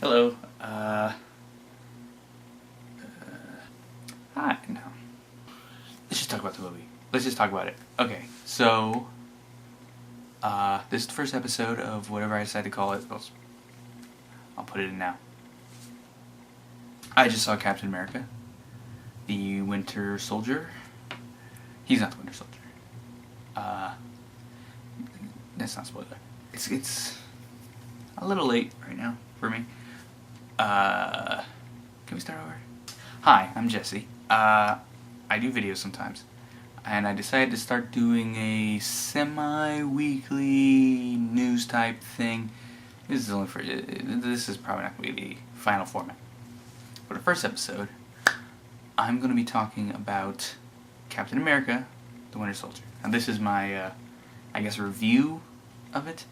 Hello. Hi. No. Let's just talk about the movie. Let's just talk about it. Okay. So, this is the first episode of whatever I decide to call it. I'll put it in now. I just saw Captain America, the Winter Soldier. He's not the Winter Soldier. That's not a spoiler. It's a little late right now for me. Can we start over? Hi, I'm Jesse. I do videos sometimes, and I decided to start doing a semi-weekly news type thing. This is probably not going to be the final format. For the first episode, I'm going to be talking about Captain America, the Winter Soldier. Now this is my, I guess, review of it.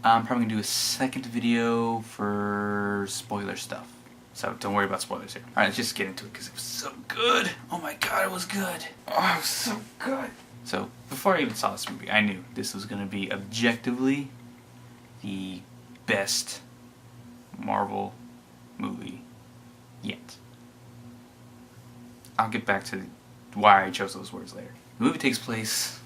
I'm probably going to do a second video for spoiler stuff. So don't worry about spoilers here. Alright, let's just get into it because it was so good. Oh my god, it was good. Oh, it was so good. So, before I even saw this movie, I knew this was going to be objectively the best Marvel movie yet. I'll get back to why I chose those words later. The movie takes place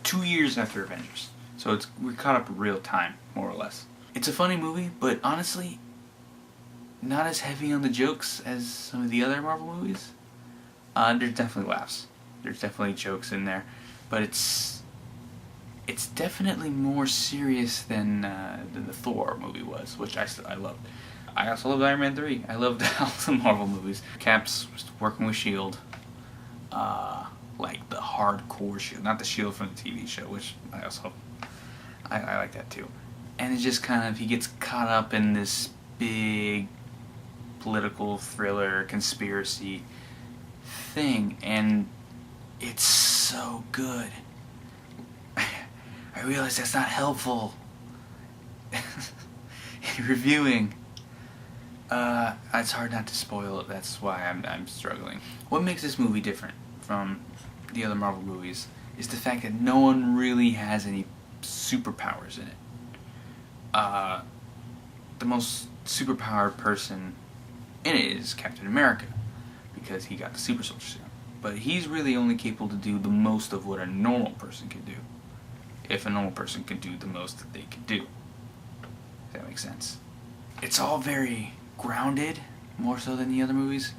2 years after Avengers. So we're caught up in real time, more or less. It's a funny movie, but honestly, not as heavy on the jokes as some of the other Marvel movies. There's definitely laughs. There's definitely jokes in there, but it's definitely more serious than the Thor movie was, which I loved. I also loved Iron Man 3. I loved all the Marvel movies. Cap's working with S.H.I.E.L.D. Like the hardcore S.H.I.E.L.D., not the S.H.I.E.L.D. from the TV show, which I like that too. And it's just kind of, he gets caught up in this big political thriller conspiracy thing, and it's so good. I realize that's not helpful in reviewing. It's hard not to spoil it. That's why I'm struggling. What makes this movie different from the other Marvel movies is the fact that no one really has any superpowers in it. The most superpowered person in it is Captain America, because he got the super soldier serum. But he's really only capable to do the most of what a normal person can do, if a normal person could do the most that they could do. If that makes sense. It's all very grounded, more so than the other movies,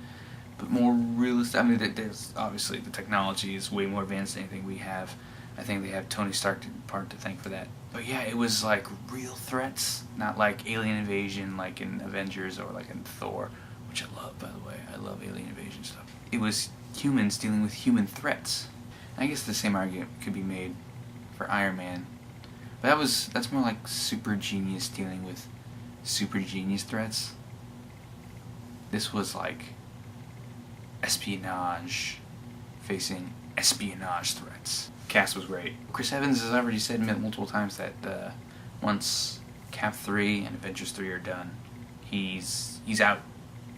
but more realistic. I mean, there's obviously the technology is way more advanced than anything we have. I think they have Tony Stark part to thank for that. But yeah, it was like real threats, not like alien invasion like in Avengers or like in Thor, which I love, by the way. I love alien invasion stuff. It was humans dealing with human threats. I guess the same argument could be made for Iron Man. But that's more like super genius dealing with super genius threats. This was like espionage facing espionage threats. Cast was great. Chris Evans has already said multiple times that once Cap 3 and Avengers 3 are done, he's out.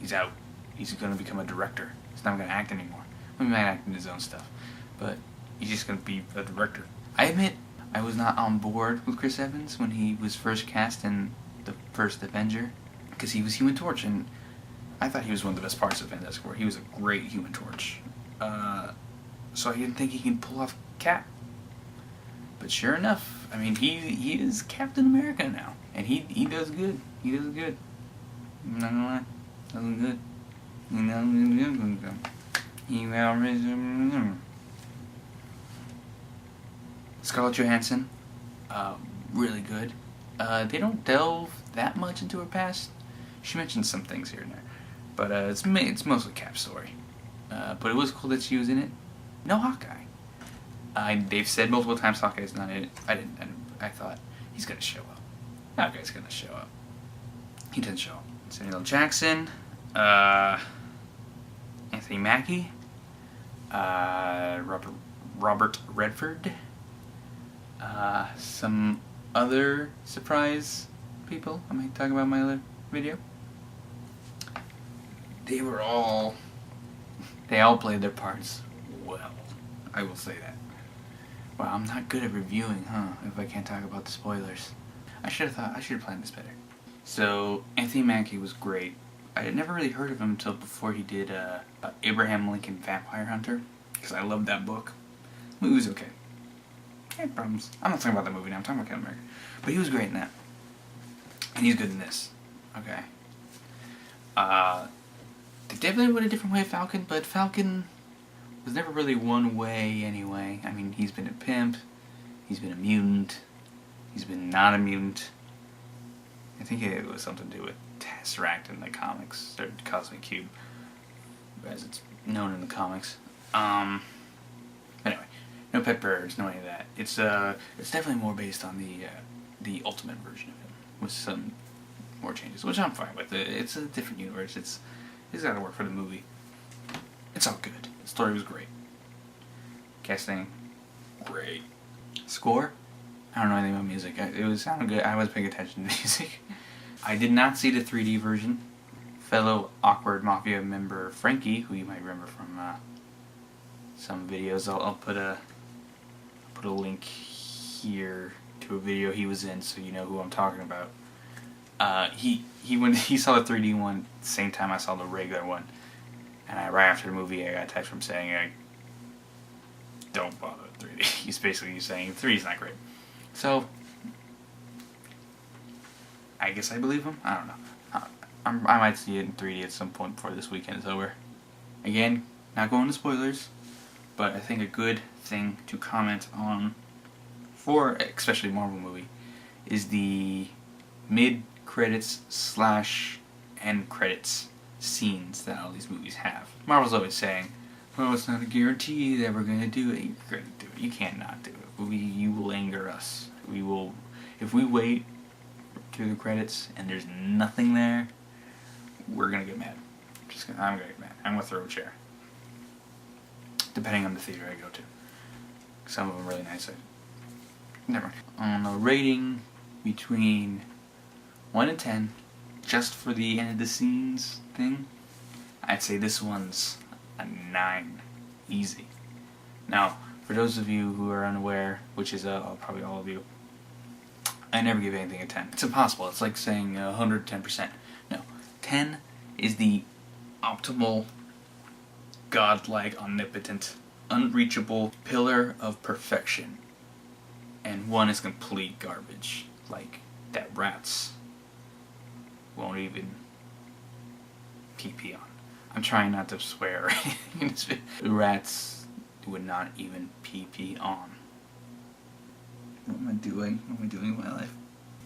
He's out. He's going to become a director. He's not going to act anymore. He might act in his own stuff, but he's just going to be a director. I admit I was not on board with Chris Evans when he was first cast in the first Avenger, because he was Human Torch, and I thought he was one of the best parts of Fantastic Four. He was a great Human Torch. So I didn't think he could pull off Cap. But sure enough, I mean, he is Captain America now, and he does good. He does good. I'm not gonna lie, does good. Scarlett Johansson, really good. They don't delve that much into her past. She mentions some things here and there, but it's mostly Cap's story. But it was cool that she was in it. No Hawkeye. They've said multiple times Hawkeye's not in it. I thought he's gonna show up. Hawkeye's gonna show up. He didn't show up. Samuel L. Jackson, Anthony Mackie, Robert Redford, some other surprise people I might talk about in my other video. They all played their parts well. I will say that. Wow, I'm not good at reviewing, huh? If I can't talk about the spoilers. I should have planned this better. So Anthony Mackie was great. I had never really heard of him until before he did Abraham Lincoln Vampire Hunter, because I loved that book. The movie was okay. He had problems. I'm not talking about that movie now, I'm talking about Captain America. But he was great in that. And he's good in this. Okay. They definitely went a different way of Falcon, but Falcon was never really one way anyway. I mean, he's been a pimp, he's been a mutant, he's been not a mutant. I think it was something to do with Tesseract in the comics, or Cosmic Cube, as it's known in the comics. Anyway, no pet birds, no any of that. It's definitely more based on the Ultimate version of him, with some more changes, which I'm fine with. It's a different universe. It's got to work for the movie. It's all good. The story was great. Casting, great. Score, I don't know anything about music. It sounded good. I was paying attention to music. I did not see the 3D version. Fellow Awkward Mafia member Frankie, who you might remember from some videos, I'll put a link here to a video he was in, so you know who I'm talking about. When he saw the 3D one, the same time I saw the regular one, and right after the movie, I got a text from saying, don't bother with 3D. He's basically saying 3D's not great. So, I guess I believe him. I don't know. I might see it in 3D at some point before this weekend is over. Again, not going to spoilers, but I think a good thing to comment on for especially a Marvel movie is the mid-credits / end credits scenes that all these movies have. Marvel's always saying, well, it's not a guarantee that we're going to do it. You're going to do it. You can't not do it. You will anger us. If we wait through the credits and there's nothing there, we're going to get mad. I'm going to get mad. I'm going to throw a chair. Depending on the theater I go to. Some of them are really nice. Never mind. On a rating between 1 and 10, just for the end of the scenes thing, I'd say this one's a 9. Easy. Now, for those of you who are unaware, which is probably all of you, I never give anything a 10. It's impossible. It's like saying 110%. No. 10 is the optimal, godlike, omnipotent, unreachable pillar of perfection. And 1 is complete garbage. Like, that rats won't even pee on. I'm trying not to swear or anything in this video. Rats would not even pee on. What am I doing? What am I doing in my life?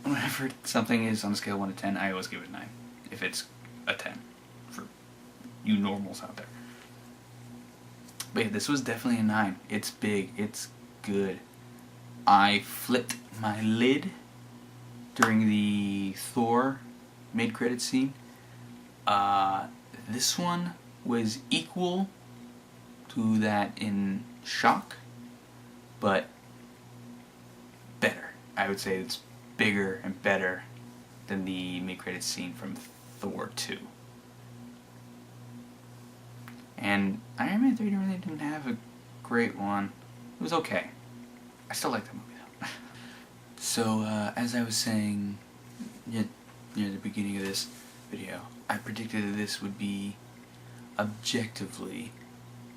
Whenever something is on a scale of 1 to 10, I always give it a 9. If it's a 10. For you normals out there. But yeah, this was definitely a 9. It's big. It's good. I flipped my lid during the Thor mid-credit scene. This one was equal to that in Shock, but better. I would say it's bigger and better than the mid-credit scene from Thor 2. And Iron Man 3 really didn't have a great one. It was okay. I still like that movie though. So, as I was saying near the beginning of this video, I predicted that this would be objectively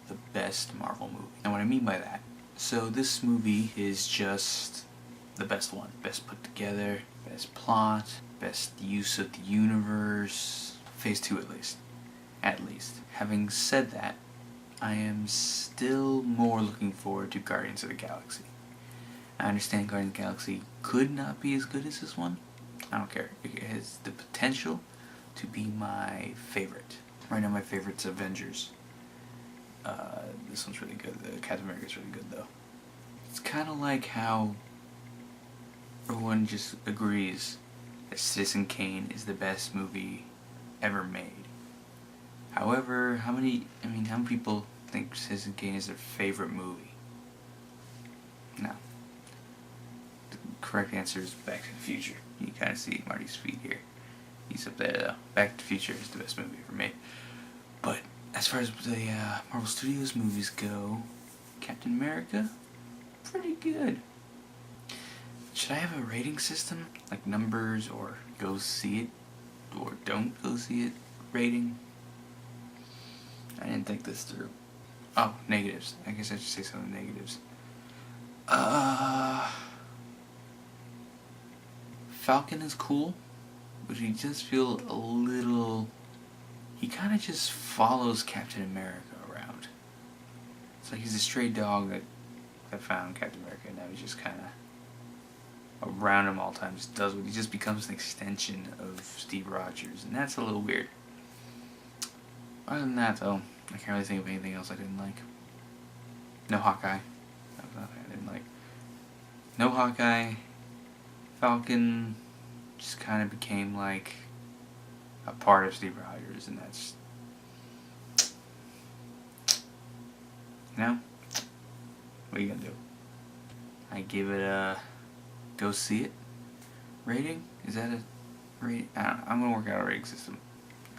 the best Marvel movie. And what I mean by that, so this movie is just the best one. Best put together, best plot, best use of the universe. Phase 2 at least. At least. Having said that, I am still more looking forward to Guardians of the Galaxy. I understand Guardians of the Galaxy could not be as good as this one. I don't care. It has the potential to be my favorite. Right now my favorite's Avengers. This one's really good. The Captain America's really good though. It's kind of like how everyone just agrees that Citizen Kane is the best movie ever made. However, how many people think Citizen Kane is their favorite movie? No. The correct answer is Back to the Future. You kind of see Marty's feet here. He's up there though. Back to the Future is the best movie ever made. But as far as the Marvel Studios movies go, Captain America, pretty good. Should I have a rating system? Like numbers or go see it or don't go see it rating? I didn't think this through. Oh, negatives. I guess I should say some negatives. Falcon is cool, but he does feel a little... He kind of just follows Captain America around. It's like he's a stray dog that found Captain America, and now he's just kind of around him all the time. Just does what he just becomes an extension of Steve Rogers, and that's a little weird. Other than that, though, I can't really think of anything else I didn't like. No Hawkeye. That was nothing I didn't like. No Hawkeye. Falcon just kind of became like a part of Steve Rogers, and that's... No? What are you gonna do? I give it a go see it rating? Is that a rating? I don't know. I'm gonna work out a rating system.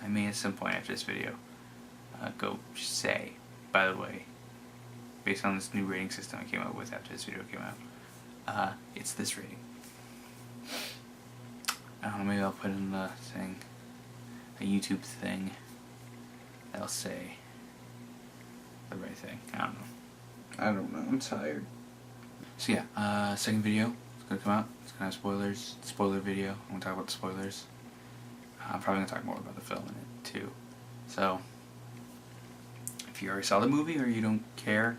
I may at some point after this video go say, by the way, based on this new rating system I came up with after this video came out, it's this rating. I don't know, maybe I'll put in the thing, a YouTube thing that'll say the right thing. I don't know, I'm tired. So yeah, second video is gonna come out. It's gonna have spoilers, spoiler video. I'm gonna talk about the spoilers. I'm probably gonna talk more about the film in it too. So if you already saw the movie or you don't care,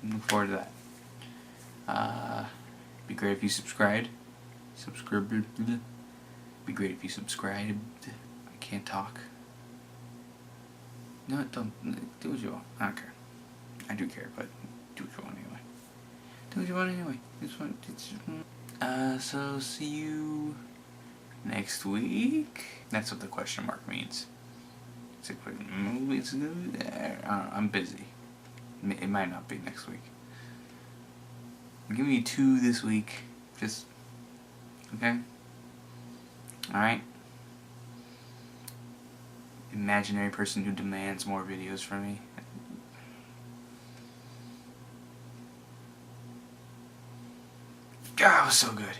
look forward to that. Be great if you subscribed. Be great if you subscribed. I can't talk. No, don't. Do what you want. I don't care. I do care, but do what you want anyway. Do what you want anyway. So see you next week. That's what the question mark means. It's like, movies. I don't know, I'm busy. It might not be next week. I'm giving you 2 this week. Just, okay? Alright? Imaginary person who demands more videos from me. God, it was so good.